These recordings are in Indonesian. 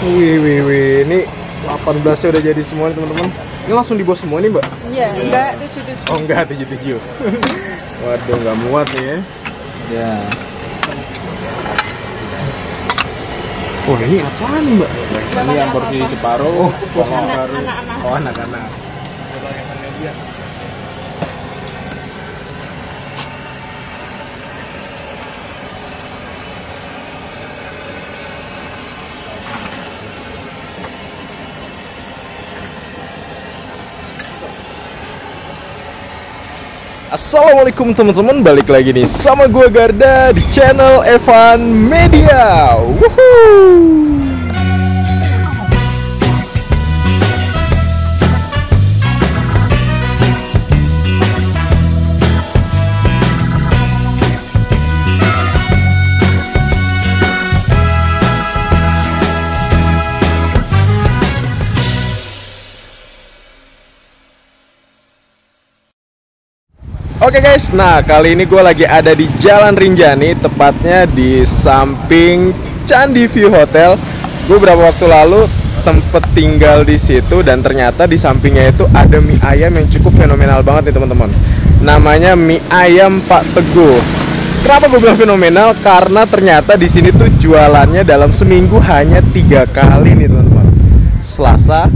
Wih, ini 18-nya udah jadi semua nih teman-teman. Ini langsung dibawa semua nih Mbak? Iya, enggak 77. Oh enggak, 77. Waduh, nggak muat nih ya. Ya. Oh ini apaan Mbak? Ini yang porsi separuh. Anak-anak. Oh anak-anak. Assalamualaikum teman-teman, balik lagi nih sama gua Garda di channel Evan Media. Woohoo! Oke guys, nah kali ini gue lagi ada di Jalan Rinjani, tepatnya di samping Candi View Hotel. Gue beberapa waktu lalu tempat tinggal di situ dan ternyata di sampingnya itu ada mie ayam yang cukup fenomenal banget nih teman-teman. Namanya mie ayam Pak Teguh. Kenapa gue bilang fenomenal? Karena ternyata di sini tuh jualannya dalam seminggu hanya 3 kali nih teman-teman. Selasa,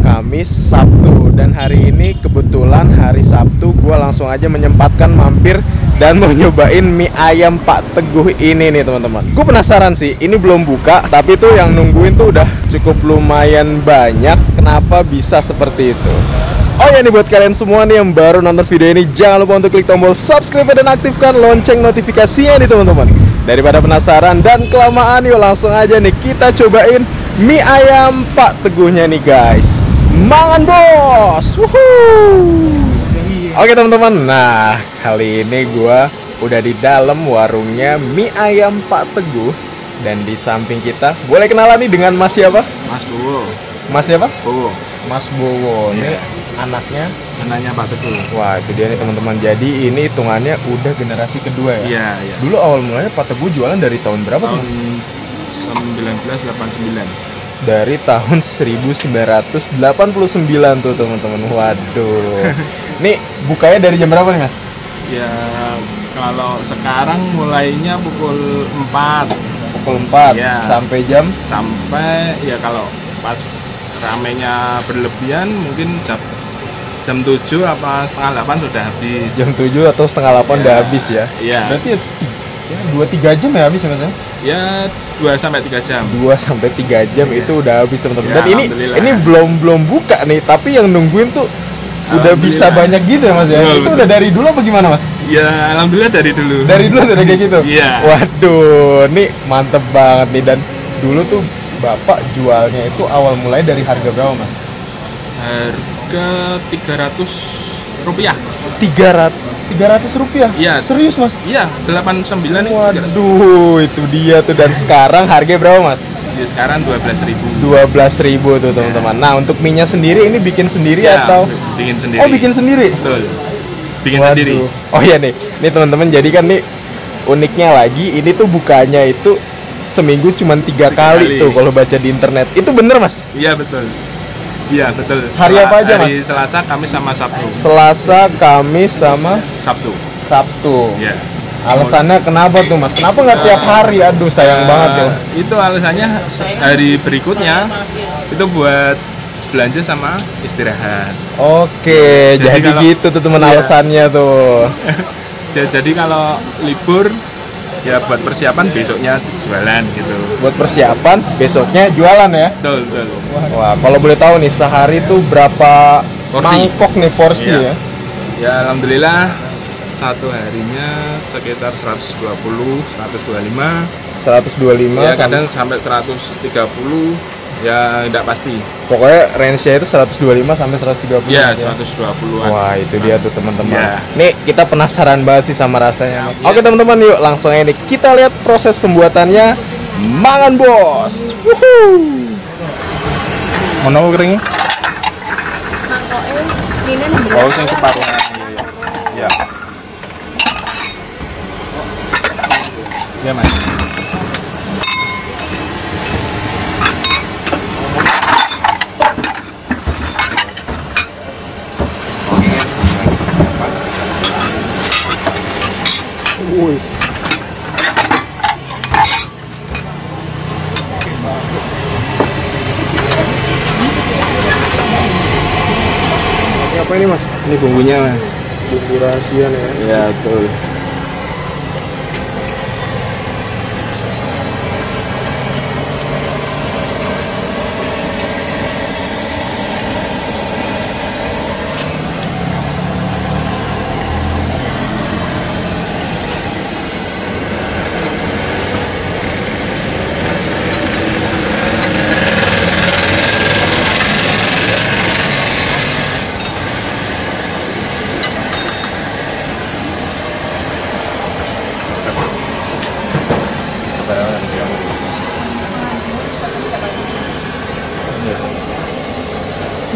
Kamis, Sabtu. Dan hari ini kebetulan hari Sabtu gue langsung aja menyempatkan mampir dan mau nyobain mie ayam Pak Teguh ini nih teman-teman. Gue penasaran sih, ini belum buka tapi tuh yang nungguin tuh udah cukup lumayan banyak. Kenapa bisa seperti itu? Oh ya nih buat kalian semua nih yang baru nonton video ini, jangan lupa untuk klik tombol subscribe dan aktifkan lonceng notifikasinya nih teman-teman. Daripada penasaran dan kelamaan, yuk langsung aja nih kita cobain mie ayam Pak Teguhnya nih guys. Mangan bos. Wuhuu. Oke teman-teman, nah kali ini gue udah di dalam warungnya mie ayam Pak Teguh. Dan di samping kita, boleh kenalan nih dengan Mas siapa? Mas Bowo. Mas siapa? Bowo. Mas Bowo. Iya. Ini anaknya Pak Teguh. Wah itu dia nih teman-teman. Jadi ini hitungannya udah generasi kedua ya? Iya, iya. Dulu awal mulanya Pak Teguh jualan dari tahun berapa tuh? Tahun 1989. Dari tahun 1989 tuh teman-teman. Waduh. Nih bukanya dari jam berapa nih Mas? Ya kalau sekarang mulainya pukul 4. Pukul 4 ya. Sampai jam? Sampai ya kalau pas ramenya berlebihan mungkin jam 7 apa setengah 8 sudah habis. Jam 7 atau setengah 8 ya. udah habis ya? Iya. Berarti ya 2-3 jam ya habis ya Mas ya? Ya 2-3 jam. 2-3 jam ya. Itu udah habis teman-teman. Ya, Dan ini belum buka nih, tapi yang nungguin tuh udah bisa banyak gitu ya Mas ya? Itu udah dari dulu apa gimana Mas? Ya alhamdulillah dari dulu. Dari dulu udah kayak gitu? Iya. Waduh, nih mantep banget nih. Dan dulu tuh Bapak jualnya itu awal mulai dari harga berapa Mas? Harga 300 rupiah. 300 rupiah? Iya. Serius Mas? Iya, 89 nih. Waduh, itu dia tuh. Dan sekarang harganya berapa Mas? Ya, sekarang 12.000. 12.000 tuh teman-teman. Nah untuk mie-nya sendiri ini bikin sendiri ya, atau? Bikin sendiri. Oh bikin sendiri? Betul. Bikin Waduh. sendiri. Oh iya nih teman-teman. Jadi kan nih uniknya lagi, ini tuh bukanya itu seminggu cuma 3 kali tuh kalau baca di internet. Itu bener Mas? Iya betul. Iya betul. Hari apa aja Mas? Hari Selasa, Kamis sama Sabtu. Selasa, Kamis sama Sabtu. Iya. Alasannya kenapa tuh Mas? Kenapa nggak tiap hari? Aduh sayang banget ya. Itu alasannya hari berikutnya itu buat belanja sama istirahat. Oke, jadi kalau, gitu tuh teman alasannya tuh. Jadi kalau libur ya buat persiapan besoknya jualan gitu. Buat persiapan besoknya jualan ya. Betul. Wah, kalau boleh tahu nih sehari tuh berapa mangkok nih porsi ya? Ya alhamdulillah satu harinya sekitar 120, 125 ya kadang sampai 130 ya tidak pasti. Pokoknya range-nya itu 125 sampai 130 ya 120-an. Wah itu dia tuh teman-teman ya. Nih kita penasaran banget sih sama rasanya ya. Oke teman-teman, yuk langsung aja nih kita lihat proses pembuatannya. Mangan bos. Wuhuu. Mana keringnya? Oh yang separuh. Iya. Ya Mas. Apa ini mas? Ini bumbunya mas. Bumbu rahasia nih ya. Ya betul.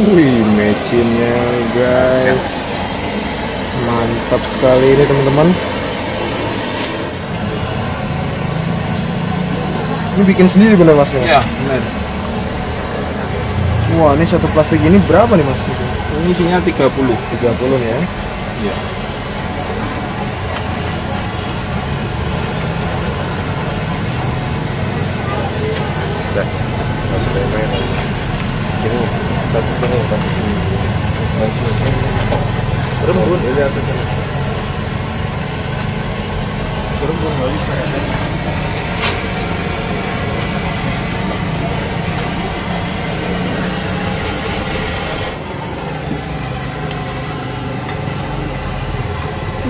Wih, mecinnya guys, mantap sekali ini teman-teman. Ini bikin sendiri bener mas? Ya benar. Wah, ini satu plastik ini berapa nih mas? Ini isinya 30. 30 nih ya. Iya.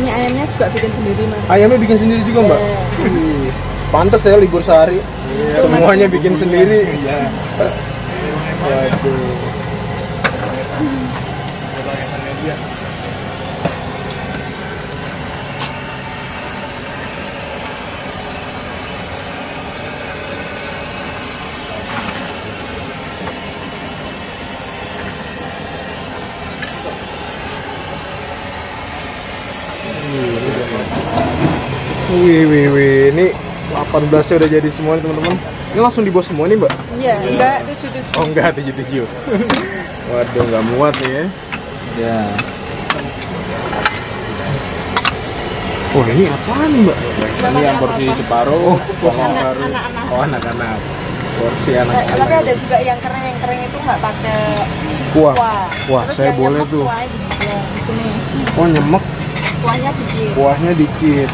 Ini ayamnya juga bikin sendiri mas. Ayamnya bikin sendiri juga mbak? Pantes ya libur sehari. Semuanya bikin sendiri. Waduh. Wih, ini 18-nya udah jadi semua nih teman-teman. Ini langsung dibawa semua nih mbak? Iya, enggak 7. Oh enggak, 77. Waduh, nggak muat nih ya. Ya. Wah, ini apaan mbak? Ini yang porsi separuh. Anak-anak. Oh anak-anak. Porsi Tapi anak-anak. ada juga yang kering itu nggak pakai Kuah. kuah. Wah, Terus saya yang boleh nyemek tuh. Kuahnya di sini. Oh nyemek, Kuahnya dikit. kuahnya dikit.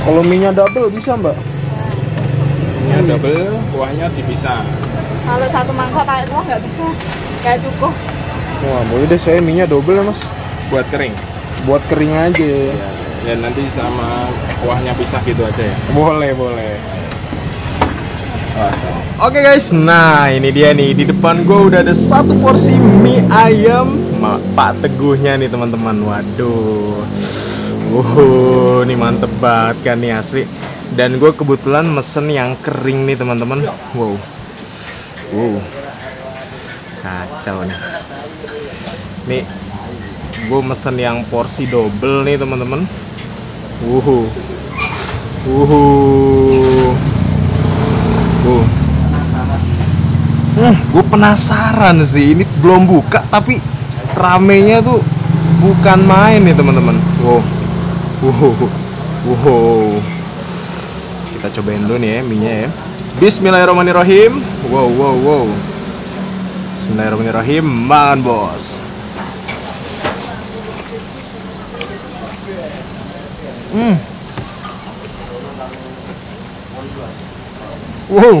Kalau mie-nya double bisa mbak? Ini double, kuahnya dipisah. Kalau satu mangkok pakai kuah nggak bisa. Kayak cukup. Wah boleh deh, saya mie-nya double ya mas. Buat kering. Buat kering aja. Ya. Dan nanti sama kuahnya pisah gitu aja ya. Boleh. Oke guys, nah ini dia nih, di depan gue udah ada satu porsi mie ayam Pak Teguhnya nih teman-teman. Waduh, ini mantep banget kan nih asli. Dan gue kebetulan mesen yang kering nih teman-teman. Wow, kacau nih. Nih, gue mesen yang porsi double nih teman-teman. Gue penasaran sih, ini belum buka tapi ramenya tuh bukan main nih teman-teman. Kita cobain dulu nih ya mie-nya ya. Bismillahirrahmanirrahim. Wow. Bismillahirrahmanirrahim. Makan bos. Wow,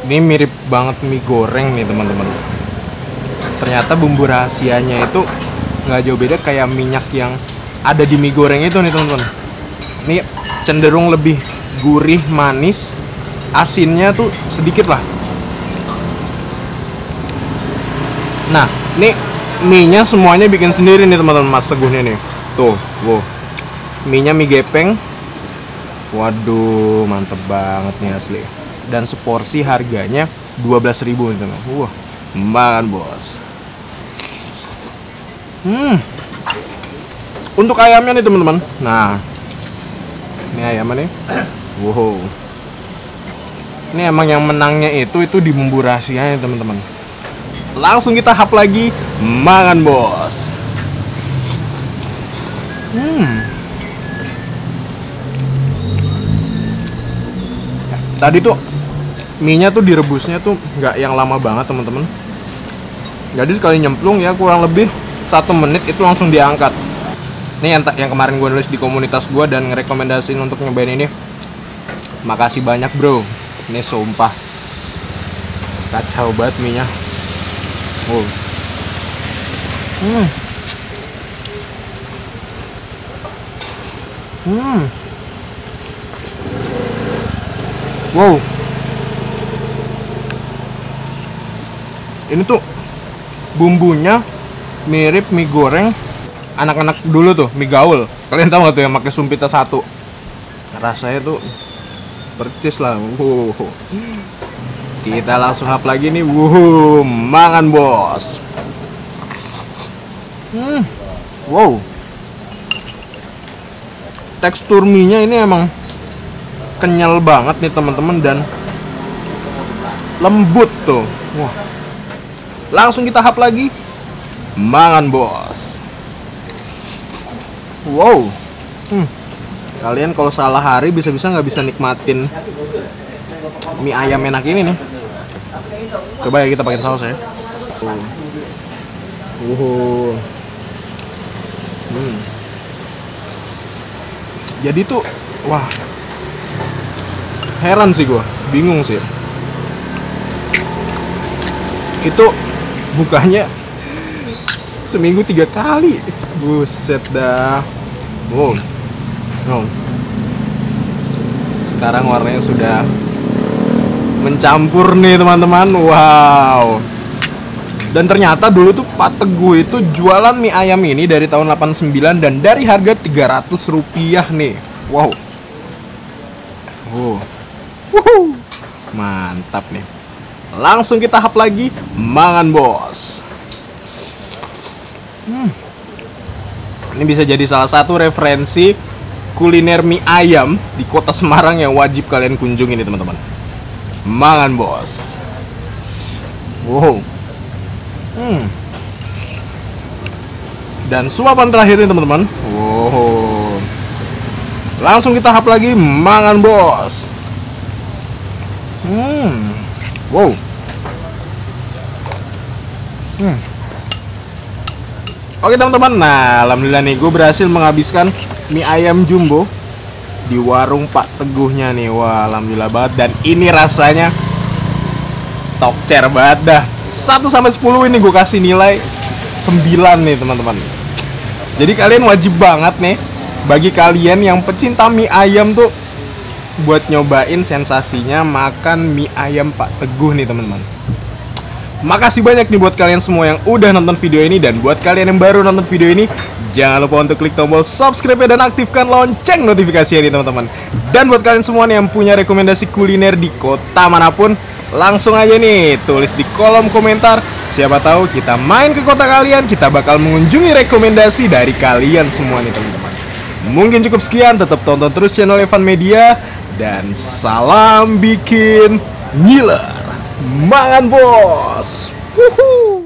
ini mirip banget mie goreng nih teman-teman. Ternyata bumbu rahasianya itu nggak jauh beda kayak minyak yang ada di mie goreng itu nih teman-teman. Ini cenderung lebih gurih, manis, asinnya tuh sedikit lah. Nah, ini mie-nya semuanya bikin sendiri nih teman-teman, Mas Teguhnya nih. Tuh, wow. Mie-nya mie gepeng. Waduh, mantep banget nih asli. Dan seporsi harganya 12.000 nih teman. Wah, makan bos. Untuk ayamnya nih teman-teman. Nah, ini ayamnya nih. Wow. Ini emang yang menangnya itu di bumbu rahasianya teman-teman. Langsung kita hap lagi, makan bos. Tadi tuh mie-nya tuh direbusnya tuh nggak yang lama banget teman-teman. Jadi sekali nyemplung ya kurang lebih 1 menit itu langsung diangkat. Ini yang kemarin gue nulis di komunitas gue dan ngerekomendasiin untuk nyobain ini. Makasih banyak bro. Ini sumpah kacau banget mie-nya. Oh. Wow. Ini tuh bumbunya mirip mie goreng anak-anak dulu tuh, mie gaul. Kalian tahu nggak tuh yang pakai sumpitnya 1? Rasanya tuh percis lah. Kita langsung hap lagi nih. Mangan bos. Wow. Tekstur mie-nya ini emang kenyal banget nih teman-teman dan lembut tuh. Wah. Langsung kita hap lagi. Mangan bos. Wow. Kalian kalau salah hari bisa-bisa nggak bisa nikmatin mie ayam enak ini nih. Coba ya kita pakai saus ya. Jadi tuh, wah, heran sih gue, bingung sih. Itu bukanya seminggu 3 kali. Buset dah. Wow. Sekarang warnanya sudah mencampur nih teman-teman. Wow. Dan ternyata dulu tuh Pak Teguh itu jualan mie ayam ini dari tahun 89 dan dari harga Rp300 nih. Wow. Mantap nih. Langsung kita hap lagi. Mangan bos. Ini bisa jadi salah satu referensi kuliner mie ayam di kota Semarang yang wajib kalian kunjungi nih teman-teman. Mangan bos. Wow. Dan suapan terakhir nih teman-teman. Wow. Langsung kita hap lagi. Mangan bos. Wow. Oke teman-teman, nah alhamdulillah nih gue berhasil menghabiskan mie ayam jumbo di warung Pak Teguhnya nih. Wah alhamdulillah banget. Dan ini rasanya top tier banget dah. 1 sampai 10 ini gue kasih nilai 9 nih teman-teman. Jadi kalian wajib banget nih, bagi kalian yang pecinta mie ayam tuh, buat nyobain sensasinya makan mie ayam Pak Teguh nih teman-teman. Makasih banyak nih buat kalian semua yang udah nonton video ini. Dan buat kalian yang baru nonton video ini, jangan lupa untuk klik tombol subscribe dan aktifkan lonceng notifikasinya nih teman-teman. Dan buat kalian semua nih yang punya rekomendasi kuliner di kota manapun, langsung aja nih tulis di kolom komentar. Siapa tahu kita main ke kota kalian, kita bakal mengunjungi rekomendasi dari kalian semua nih teman-teman. Mungkin cukup sekian, tetap tonton terus channel Evan Media. Dan salam bikin ngiler. Mangan bos. Wuhu.